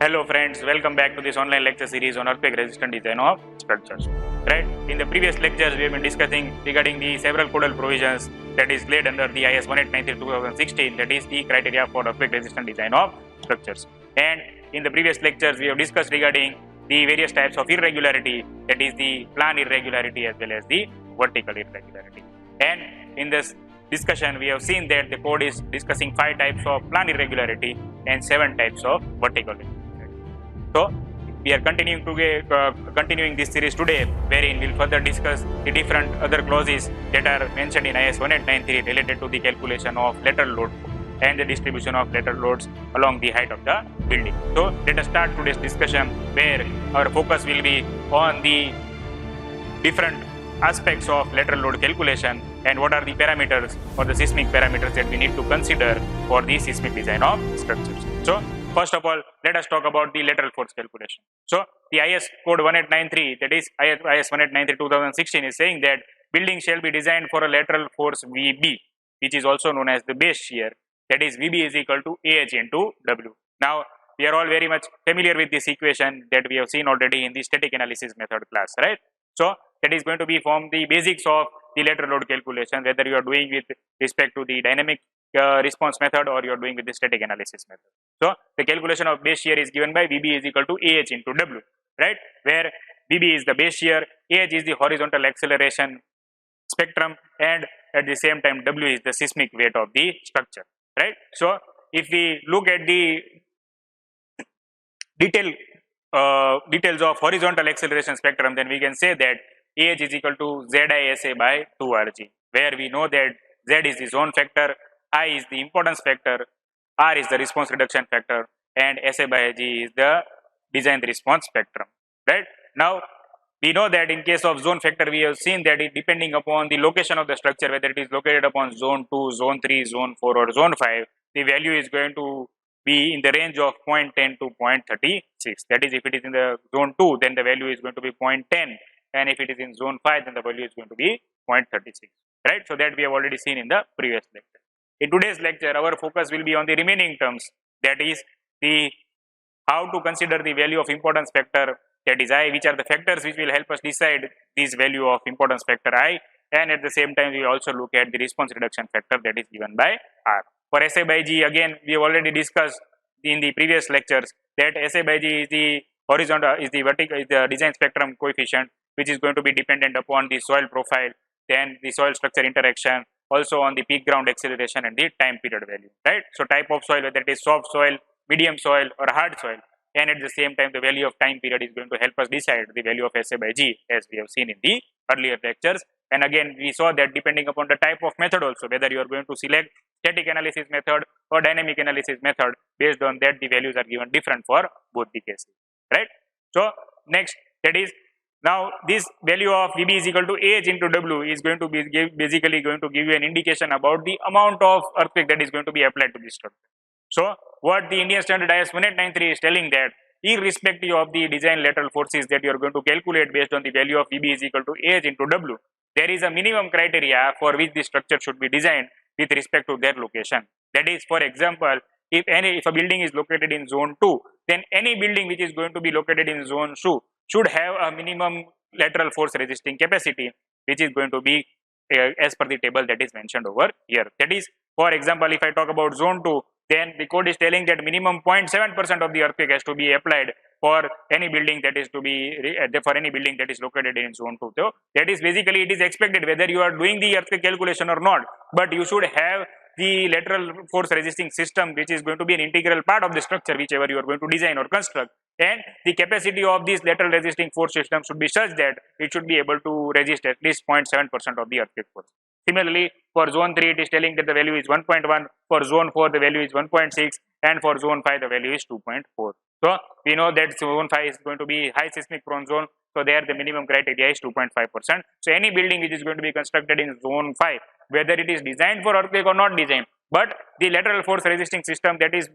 Hello friends, welcome back to this online lecture series on earthquake resistant design of structures. Right? In the previous lectures, we have been discussing regarding the several codal provisions that is laid under the IS 1893-2016, that is the criteria for earthquake resistant design of structures. And in the previous lectures, we have discussed regarding the various types of irregularity, that is the plan irregularity as well as the vertical irregularity. And in this discussion, we have seen that the code is discussing 5 types of plan irregularity and 7 types of vertical irregularity. So, we are continuing this series today, wherein we'll further discuss the different other clauses that are mentioned in IS 1893 related to the calculation of lateral load and the distribution of lateral loads along the height of the building. So, let us start today's discussion, where our focus will be on the different aspects of lateral load calculation and what are the parameters or the seismic parameters that we need to consider for the seismic design of structures. So, first of all, let us talk about the lateral force calculation. So, the IS code 1893, that is IS 1893-2016, is saying that building shall be designed for a lateral force VB, which is also known as the base shear, that is VB is equal to AH into W. Now, we are all very much familiar with this equation that we have seen already in the static analysis method class, right? So, that is going to be from the basics of the lateral load calculation, whether you are doing with respect to the dynamic response method or you are doing with the static analysis method. So, the calculation of base shear is given by VB is equal to AH into W, right? Where VB is the base shear, AH is the horizontal acceleration spectrum, and at the same time W is the seismic weight of the structure, right? So, if we look at the details of horizontal acceleration spectrum, then we can say that AH is equal to ZISA by 2RG, where we know that Z is the zone factor, I is the impedance factor, R is the response reduction factor, and SA by G is the design response spectrum, right? Now, we know that in case of zone factor, we have seen that it depending upon the location of the structure, whether it is located upon zone 2, zone 3, zone 4 or zone 5, the value is going to be in the range of 0.10 to 0.36. That is, if it is in the zone 2, then the value is going to be 0.10, and if it is in zone 5, then the value is going to be 0.36, right? So, that we have already seen in the previous lecture. In today's lecture, our focus will be on the remaining terms, that is the how to consider the value of impedance factor, that is I, which are the factors which will help us decide this value of impedance factor I, and at the same time we also look at the response reduction factor that is given by R. For SA by G, again we have already discussed in the previous lectures that SA by G is the horizontal, is the vertical, is the design spectrum coefficient, which is going to be dependent upon the soil profile, then the soil structure interaction, also on the peak ground acceleration and the time period value, right? So, type of soil, whether it is soft soil, medium soil or hard soil, and at the same time the value of time period is going to help us decide the value of SA by G, as we have seen in the earlier lectures. And again we saw that depending upon the type of method also, whether you are going to select static analysis method or dynamic analysis method, based on that the values are given different for both the cases, right? So, next, that is, now this value of VB is equal to AH into W is going to be basically going to give you an indication about the amount of earthquake that is going to be applied to this structure. So, what the Indian Standard IS 1893 is telling that irrespective of the design lateral forces that you are going to calculate based on the value of VB is equal to AH into W, there is a minimum criteria for which the structure should be designed with respect to their location. That is, for example, if a building is located in zone 2, then any building which is going to be located in zone 2 should have a minimum lateral force resisting capacity, which is going to be as per the table that is mentioned over here. That is, for example, if I talk about zone 2, then the code is telling that minimum 0.7% of the earthquake has to be applied for any building that is to be located in zone 2. So, that is basically it is expected whether you are doing the earthquake calculation or not, but you should have the lateral force resisting system, which is going to be an integral part of the structure whichever you are going to design or construct, and the capacity of this lateral resisting force system should be such that it should be able to resist at least 0.7% of the earthquake force. Similarly, for zone 3 it is telling that the value is 1.1, for zone 4 the value is 1.6, and for zone 5 the value is 2.4. So, we know that zone 5 is going to be high seismic prone zone, so there the minimum criteria is 2.5%. So, any building which is going to be constructed in zone 5, whether it is designed for earthquake or not designed, but the lateral force resisting system that is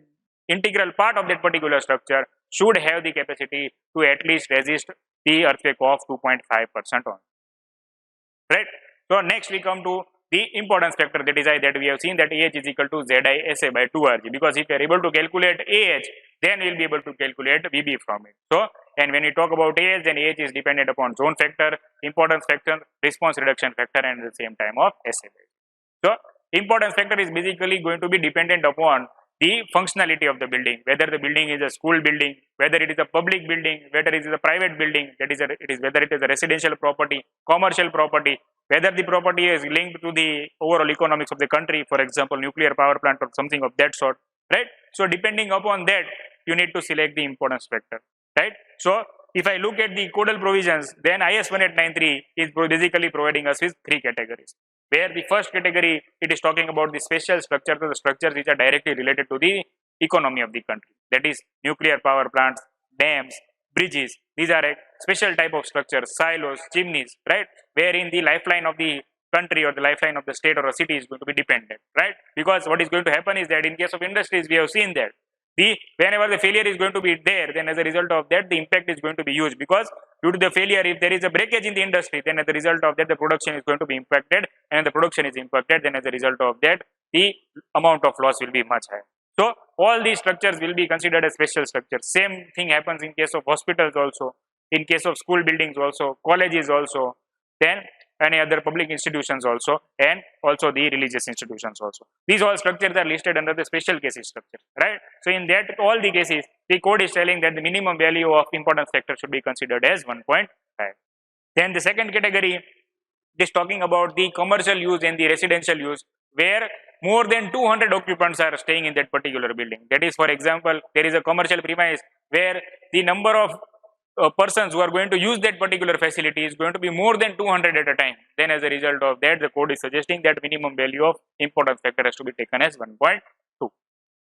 integral part of that particular structure should have the capacity to at least resist the earthquake of 2.5% on, right? So, next we come to the importance factor, that is I, that we have seen that AH is equal to ZISA by 2RG, because if we are able to calculate AH, then we will be able to calculate VB from it. So, and when we talk about AH, then AH is dependent upon zone factor, importance factor, response reduction factor, and at the same time of SA. So, importance factor is basically going to be dependent upon the functionality of the building, whether the building is a school building, whether it is a public building, whether it is a private building, that is whether it is a residential property, commercial property, whether the property is linked to the overall economics of the country, for example, nuclear power plant or something of that sort, right? So depending upon that, you need to select the importance factor, right? So if I look at the codal provisions, then IS 1893 is basically providing us with three categories, where the first category, it is talking about the special structures, the structures which are directly related to the economy of the country, that is nuclear power plants, dams, bridges. These are a special type of structures, silos, chimneys, right, wherein the lifeline of the country or the lifeline of the state or a city is going to be dependent, right? Because what is going to happen is that in case of industries, we have seen that whenever the failure is going to be there, then as a result of that, the impact is going to be huge, because due to the failure, if there is a breakage in the industry, then as a result of that, the production is going to be impacted, and the production is impacted, then as a result of that, the amount of loss will be much higher. So all these structures will be considered as special structures. Same thing happens in case of hospitals also, in case of school buildings also, colleges also, then any other public institutions also, and also the religious institutions also. These all structures are listed under the special cases structure, right? So in that all the cases, the code is telling that the minimum value of importance factor should be considered as 1.5. Then the second category is talking about the commercial use and the residential use, where more than 200 occupants are staying in that particular building. That is, for example, there is a commercial premise where the number of persons who are going to use that particular facility is going to be more than 200 at a time. Then as a result of that, the code is suggesting that minimum value of importance factor has to be taken as 1.2.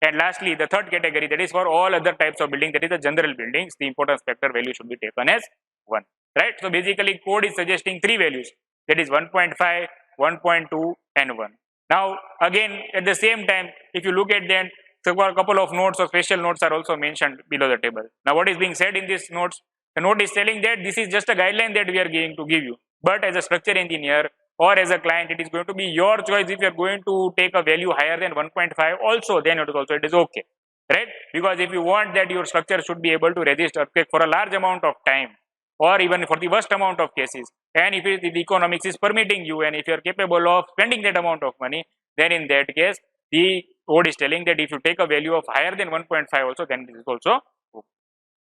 And lastly, the third category, that is for all other types of building, that is the general buildings, the importance factor value should be taken as 1, right? So basically code is suggesting three values, that is 1.5, 1.2 and 1. Now again, at the same time, if you look at that, so a couple of notes or special notes are also mentioned below the table. Now what is being said in these notes? The note is telling that this is just a guideline that we are going to give you, but as a structure engineer or as a client, it is going to be your choice if you are going to take a value higher than 1.5 also, then it is okay, right? Because if you want that your structure should be able to resist earthquake for a large amount of time, or even for the worst amount of cases, and if the economics is permitting you, and if you are capable of spending that amount of money, then in that case, the code is telling that if you take a value of higher than 1.5 also, then this is also okay.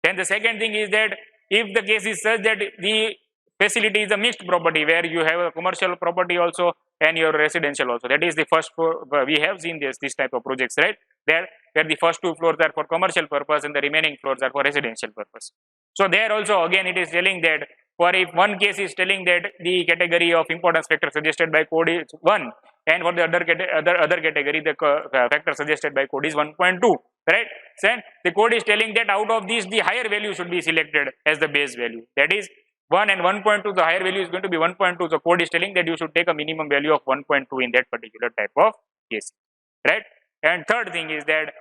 Then the second thing is that if the case is such that the facility is a mixed property, where you have a commercial property also and your residential also, that is the first floor, we have seen this type of projects, right, there where the first two floors are for commercial purpose and the remaining floors are for residential purpose. So there also again it is telling that, for if one case is telling that the category of importance factor suggested by code is 1, and for the other category the factor suggested by code is 1.2, right? So the code is telling that out of these the higher value should be selected as the base value, that is 1 and 1.2, the higher value is going to be 1.2. So code is telling that you should take a minimum value of 1.2 in that particular type of case, right? And third thing is that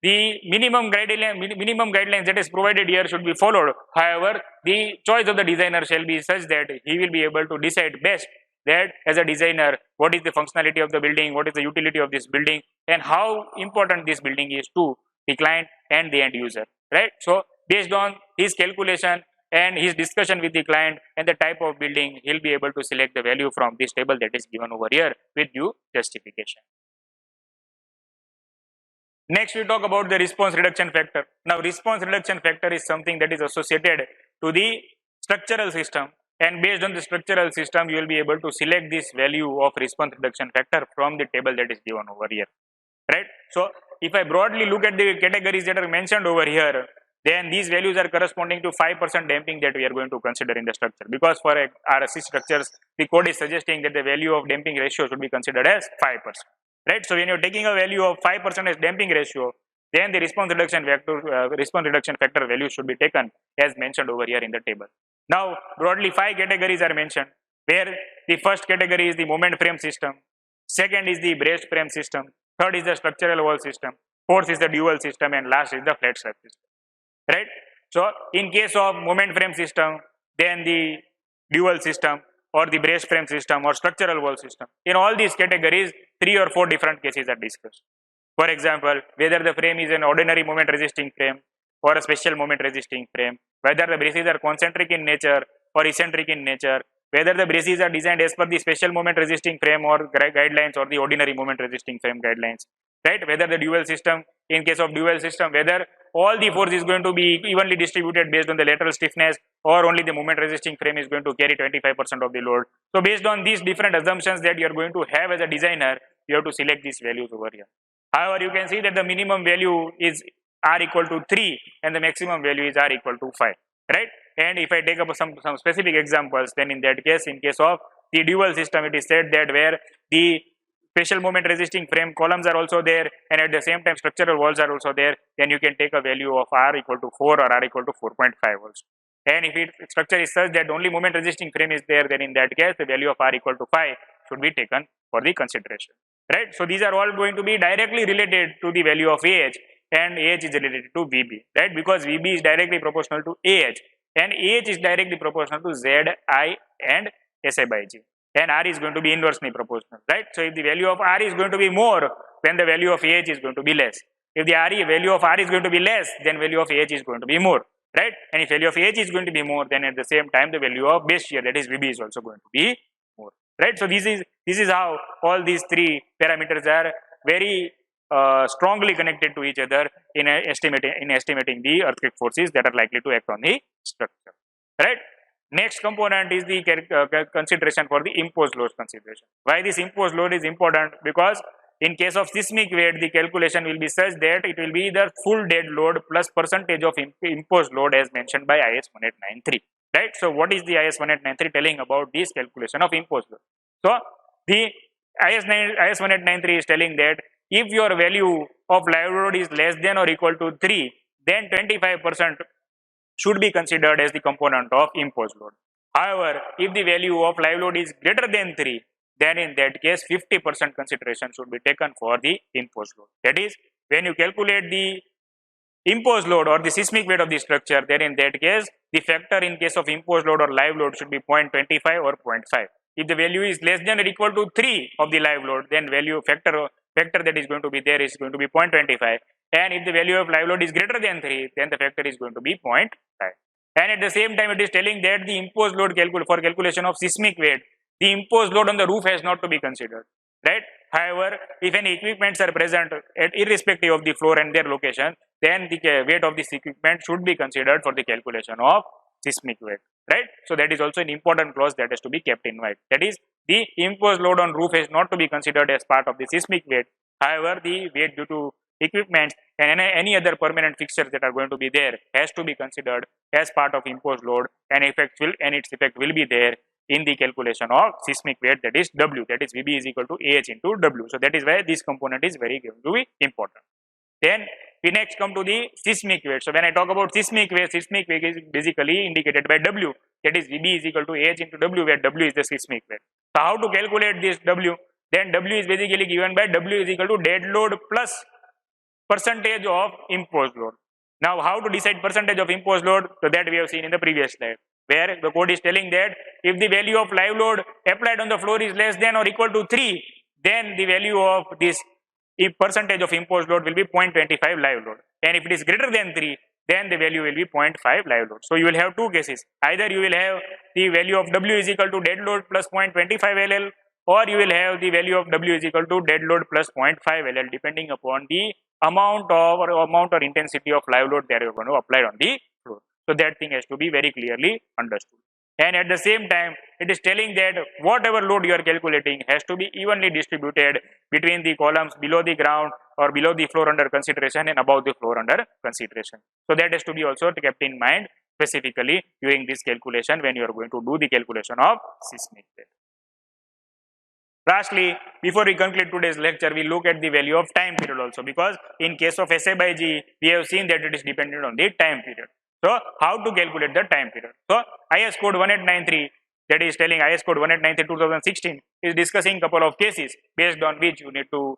the minimum guidelines that is provided here should be followed. However, the choice of the designer shall be such that he will be able to decide best that as a designer, what is the functionality of the building, what is the utility of this building, and how important this building is to the client and the end user, right? So based on his calculation and his discussion with the client and the type of building, he'll be able to select the value from this table that is given over here with due justification. Next, we talk about the response reduction factor. Now, response reduction factor is something that is associated to the structural system, and based on the structural system, you will be able to select this value of response reduction factor from the table that is given over here, right? So, if I broadly look at the categories that are mentioned over here, then these values are corresponding to 5% damping that we are going to consider in the structure, because for RSC structures, the code is suggesting that the value of damping ratio should be considered as 5%. Right, so when you are taking a value of 5% as damping ratio, then the response reduction factor value should be taken as mentioned over here in the table. Now, broadly 5 categories are mentioned, where the first category is the moment frame system, second is the braced frame system, third is the structural wall system, fourth is the dual system, and last is the flat slab system. Right. So in case of moment frame system, then the dual system, or the brace frame system or structural wall system. In all these categories, 3 or 4 different cases are discussed. For example, whether the frame is an ordinary moment resisting frame or a special moment resisting frame, whether the braces are concentric in nature or eccentric in nature, whether the braces are designed as per the special moment resisting frame or guidelines or the ordinary moment resisting frame guidelines, right? Whether the dual system, in case of dual system, whether all the force is going to be evenly distributed based on the lateral stiffness or only the moment resisting frame is going to carry 25% of the load. So based on these different assumptions that you are going to have as a designer, you have to select these values over here. However, you can see that the minimum value is r equal to 3 and the maximum value is r equal to 5, right? And if I take up some specific examples, then in that case, in case of the dual system, it is said that where the special moment resisting frame columns are also there and at the same time structural walls are also there, then you can take a value of r equal to 4 or r equal to 4.5 also. And if it structure is such that only moment resisting frame is there, then in that case the value of r equal to 5 should be taken for the consideration, right? So these are all going to be directly related to the value of AH, and AH is related to VB, right? Because VB is directly proportional to AH and AH is directly proportional to ZI and SI by G, and R is going to be inversely proportional, right? So if the value of R is going to be more, then the value of AH is going to be less. If the value of R is going to be less, then value of AH is going to be more, right? And if value of AH is going to be more, then at the same time the value of base shear, that is VB, is also going to be more, right? So this is how all these three parameters are very strongly connected to each other in estimating the earthquake forces that are likely to act on the structure, right? Next component is the consideration for the imposed load consideration. Why this imposed load is important? Because in case of seismic weight, the calculation will be such that it will be the full dead load plus percentage of imposed load as mentioned by IS 1893, right? So what is the IS 1893 telling about this calculation of imposed load? So the IS 1893 is telling that if your value of live load is less than or equal to 3, then 25% should be considered as the component of imposed load. However, if the value of live load is greater than 3, then in that case 50% consideration should be taken for the imposed load. That is, when you calculate the imposed load or the seismic weight of the structure, then in that case the factor in case of imposed load or live load should be 0.25 or 0.5. If the value is less than or equal to 3 of the live load, then value factor that is going to be there is going to be 0.25, and if the value of live load is greater than 3, then the factor is going to be 0.5. And at the same time it is telling that the imposed load for calculation of seismic weight, the imposed load on the roof has not to be considered, right? However, if any equipments are present at irrespective of the floor and their location, then the weight of this equipment should be considered for the calculation of seismic weight, right? So that is also an important clause that has to be kept in mind. That is, the imposed load on roof is not to be considered as part of the seismic weight. However, the weight due to equipment and any other permanent fixtures that are going to be there has to be considered as part of imposed load, and its effect will be there in the calculation of seismic weight, that is W, that is VB is equal to AH into W. So that is why this component is very going to be important. Then we next come to the seismic weight. So when I talk about seismic weight is basically indicated by W, that is VB is equal to AH into W, where W is the seismic weight. So how to calculate this W? Then W is basically given by W is equal to dead load plus percentage of imposed load. Now how to decide percentage of imposed load? So that we have seen in the previous slide, where the code is telling that if the value of live load applied on the floor is less than or equal to 3, then the value of this percentage of imposed load will be 0.25 live load, and if it is greater than 3, then the value will be 0.5 live load. So you will have two cases. Either you will have the value of W is equal to dead load plus 0.25 LL, or you will have the value of W is equal to dead load plus 0.5 LL, depending upon the amount or intensity of live load that you are going to apply on the floor. So that thing has to be very clearly understood. And at the same time, it is telling that whatever load you are calculating has to be evenly distributed between the columns below the ground or below the floor under consideration and above the floor under consideration. So that has to be also kept in mind specifically during this calculation when you are going to do the calculation of seismic weight. Lastly, before we conclude today's lecture, we look at the value of time period also, because in case of SI by G, we have seen that it is dependent on the time period. So how to calculate the time period? So IS code 1893, that is telling IS code 1893 2016 is discussing couple of cases based on which you need to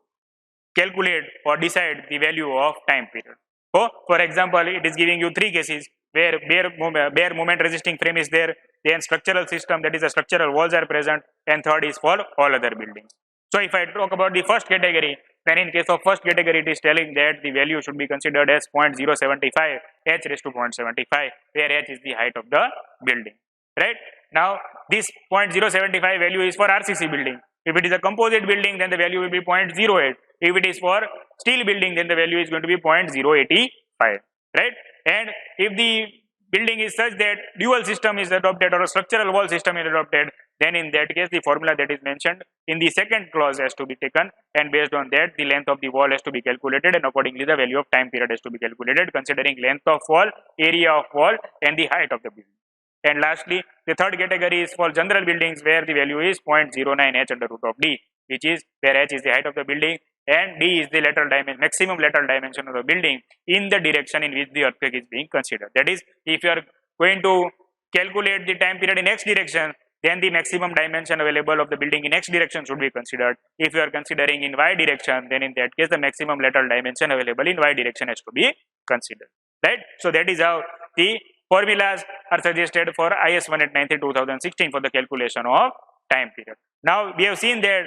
calculate or decide the value of time period. So for example, it is giving you three cases. where bare moment resisting frame is there, then structural system, that is the structural walls are present, and third is for all other buildings. So if I talk about the first category, then in case of first category, it is telling that the value should be considered as 0.075 h raised to 0.75, where h is the height of the building. Right? Now, this 0.075 value is for RCC building. If it is a composite building, then the value will be 0.08. If it is for steel building, then the value is going to be 0.085. Right? And if the building is such that dual system is adopted or a structural wall system is adopted, then in that case the formula that is mentioned in the second clause has to be taken, and based on that the length of the wall has to be calculated, and accordingly the value of time period has to be calculated considering length of wall, area of wall, and the height of the building. And lastly, the third category is for general buildings where the value is 0.09 h under root of d, which is where h is the height of the building and d is the lateral dimension, maximum lateral dimension of the building in the direction in which the earthquake is being considered. That is, if you are going to calculate the time period in x direction, then the maximum dimension available of the building in x direction should be considered. If you are considering in y direction, then in that case the maximum lateral dimension available in y direction has to be considered. Right? So that is how the formulas are suggested for IS 1893-2016 for the calculation of time period. Now we have seen that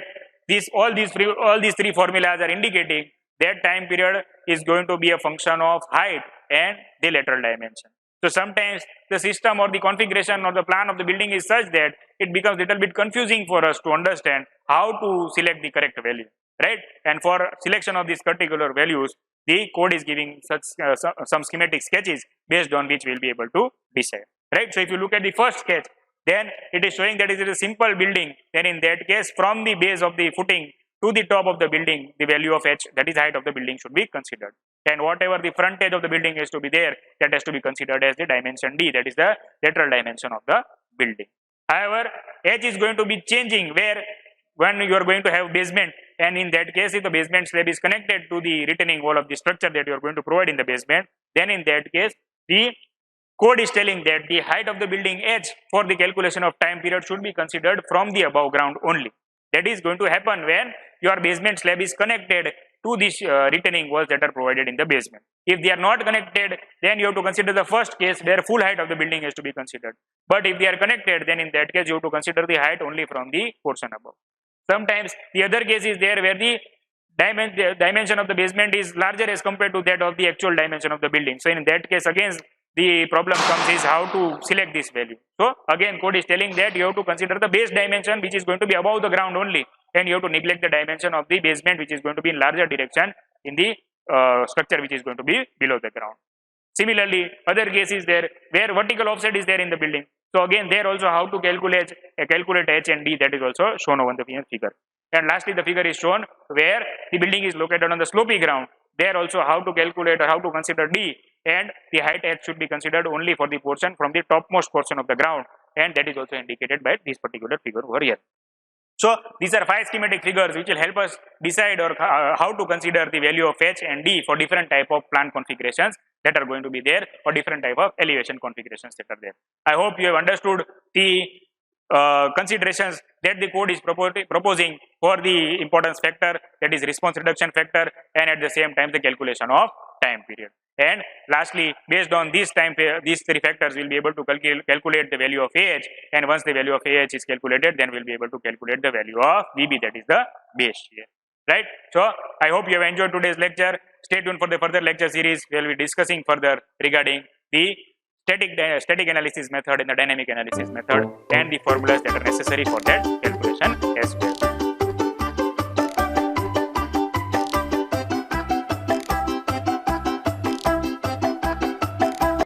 all these three formulas are indicating that time period is going to be a function of height and the lateral dimension. So sometimes the system or the configuration or the plan of the building is such that it becomes little bit confusing for us to understand how to select the correct value, right? And for selection of these particular values, the code is giving such some schematic sketches based on which we will be able to decide, right? So if you look at the first sketch, then it is showing that it is a simple building. Then in that case, from the base of the footing to the top of the building, the value of h, that is height of the building, should be considered. And whatever the frontage of the building is to be there, that has to be considered as the dimension d, that is the lateral dimension of the building. However, h is going to be changing where when you are going to have basement, and in that case if the basement slab is connected to the retaining wall of the structure that you are going to provide in the basement, then in that case the code is telling that the height of the building h for the calculation of time period should be considered from the above ground only. That is going to happen when your basement slab is connected to these retaining walls that are provided in the basement. If they are not connected, then you have to consider the first case where full height of the building has to be considered. But if they are connected, then in that case you have to consider the height only from the portion above. Sometimes the other case is there where the dimension of the basement is larger as compared to that of the actual dimension of the building. So in that case again the problem comes is how to select this value. So again code is telling that you have to consider the base dimension which is going to be above the ground only, and you have to neglect the dimension of the basement which is going to be in larger direction in the structure which is going to be below the ground. Similarly, other case is there where vertical offset is there in the building. So again there also how to calculate h and d, that is also shown over the figure. And lastly the figure is shown where the building is located on the slopy ground. There also how to calculate or how to consider d, and the height h should be considered only for the portion from the topmost portion of the ground, and that is also indicated by this particular figure over here. So these are 5 schematic figures which will help us decide or how to consider the value of h and d for different type of plan configurations that are going to be there, or different type of elevation configurations that are there. I hope you have understood the considerations that the code is proposing for the importance factor, that is response reduction factor, and at the same time the calculation of time period. And lastly, based on these 3 factors, we will be able to calculate the value of AH, and once the value of AH is calculated, then we will be able to calculate the value of VB, that is the base shear. Right? So I hope you have enjoyed today's lecture. Stay tuned for the further lecture series. We will be discussing further regarding the static analysis method and the dynamic analysis method and the formulas that are necessary for that calculation